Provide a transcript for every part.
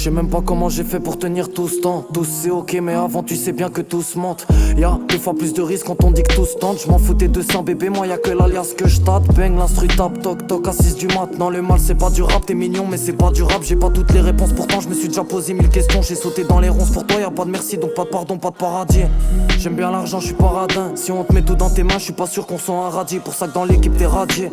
sais même pas comment j'ai fait pour tenir tout ce temps. Tous c'est ok mais avant tu sais bien que tous mentent. Y'a 2 fois plus de risques quand on dit que tous tentent. Je m'en foutais de ça bébé, moi y'a que l'alias que je tâte. Bang l'instru tape toc toc à 6 du mat. Non le mal c'est pas du rap, t'es mignon mais c'est pas du rap. J'ai pas toutes les réponses pourtant je me suis déjà posé 1000 questions. J'ai sauté dans les ronces pour toi, y'a pas de merci donc pas de pardon, pas de paradis. J'aime bien l'argent, je suis pas radin. Si on te met tout dans tes mains, je suis pas sûr qu'on soit un radis. Pour ça que dans l'équipe t'es radié.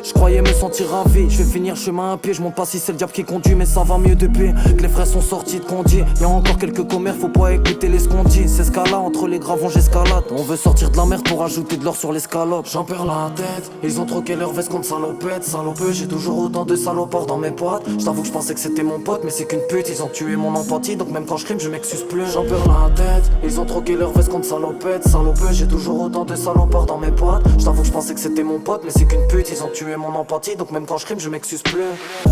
Je croyais me sentir ravi, je vais finir chemin à pied. Je monte pas si c'est le diable qui conduit, mais ça va mieux depuis que les frères sont sortis de Condy. Y'a encore quelques commères, faut pas écouter les scondis. C'est ce cas-là, entre les gravons j'escalade. On veut sortir de la mer pour ajouter de l'or sur l'escalope. J'en perds la tête, ils ont troqué leur veste contre salopette. Salopeux, j'ai toujours autant de salopards dans mes potes. J't'avoue que je pensais que c'était mon pote, mais c'est qu'une pute. Ils ont tué mon empathie, donc même quand je crime, je m'excuse plus. J'en perds la tête, ils ont troqué leur veste contre salopette. Salopeux, j'ai toujours autant de salopards dans mes potes. J't'avoue que je pensais que c'était mon pote, mais c'est qu'une pute. Ils ont tué mon empathie, donc même quand je crime je m'excuse plus.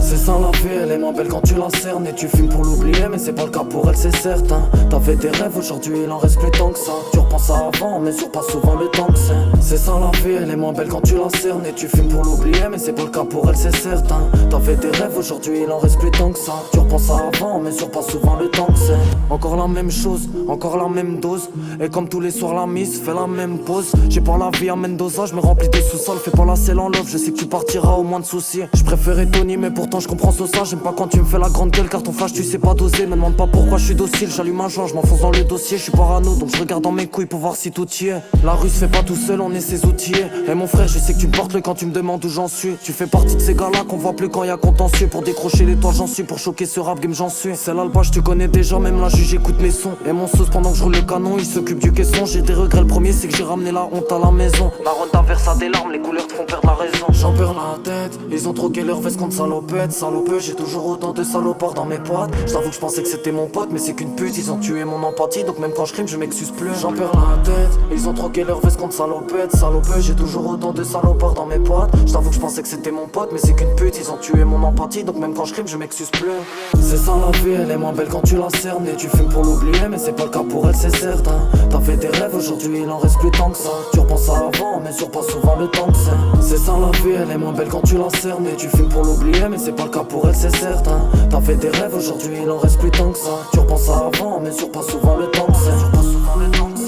C'est ça la vie, elle est moins belle quand tu la cernes. Et tu fumes pour l'oublier mais c'est pas le cas pour elle c'est certain. T'avais des rêves, aujourd'hui il en reste plus tant que ça. Tu repenses à avant, mesure pas souvent le temps que c'est ça la vie, elle est moins belle quand tu la cernes. Et tu fumes pour l'oublier mais c'est pas le cas pour elle c'est certain. T'avais des rêves, aujourd'hui il en reste plus tant que ça. Tu repenses à avant, mesure pas souvent le temps que c'est. Encore la même chose, encore la même dose. Et comme tous les soirs la miss fait la même pause. J'ai pas la vie à Mendoza, je me remplis de sous-sol. Fais pas la selle en love, je sais que tu partiras au moins de soucis. Je préférais Tony mais pourtant je comprends ça. J'aime pas quand tu me fais la grande gueule car ton flash tu sais pas doser. Me demande pas pourquoi je suis docile, j'allume un joint, je m'enfonce dans le dossier. Je suis parano donc je regarde dans mes couilles pour voir si tout y est. La rue se fait pas tout seul, on est ses outils. Et mon frère je sais que tu me portes le quand tu me demandes où j'en suis. Tu fais partie de ces gars là qu'on voit plus quand y a contentieux. Pour décrocher l'étoile j'en suis, pour choquer ce rap game j'en suis. C'est l'alba, je te connais déjà, même la juge écoute mes sons. Et mon sauce pendant que je roule le canon, il s'occupe du caisson. J'ai des regrets, le premier c'est que j'ai ramené la honte à la maison. La ronde verse à des larmes, les couleurs te font perdre la raison. J'en perds la tête, ils ont troqué leur veste contre salopette. Salopeux, j'ai toujours autant de salopards dans mes potes. J't'avoue que je pensais que c'était mon pote mais c'est qu'une pute. Ils ont tué mon empathie donc même quand je crime je m'excuse plus. J'en perds la tête, ils ont troqué leur veste contre salopette. Salopeux, j'ai toujours autant de salopards dans mes potes. J't'avoue que je pensais que c'était mon pote mais c'est qu'une pute. Ils ont tué mon empathie donc même quand je crime je m'excuse plus. C'est ça la vie, elle est moins belle quand tu la cernes. Et tu fumes pour l'oublier mais c'est pas le cas pour elle c'est certain. T'as fait des rêves, aujourd'hui il en reste plus tant que ça. Tu repenses à avant mais mesure pas souvent le temps que c'est ça la vie, elle est moins belle quand tu la cernes. Et tu fumes pour l'oublier mais c'est pas le cas pour elle c'est certain. T'as fait des rêves, aujourd'hui il en reste plus tant que ça. Tu repenses à avant, mesure pas souvent le temps que c'est.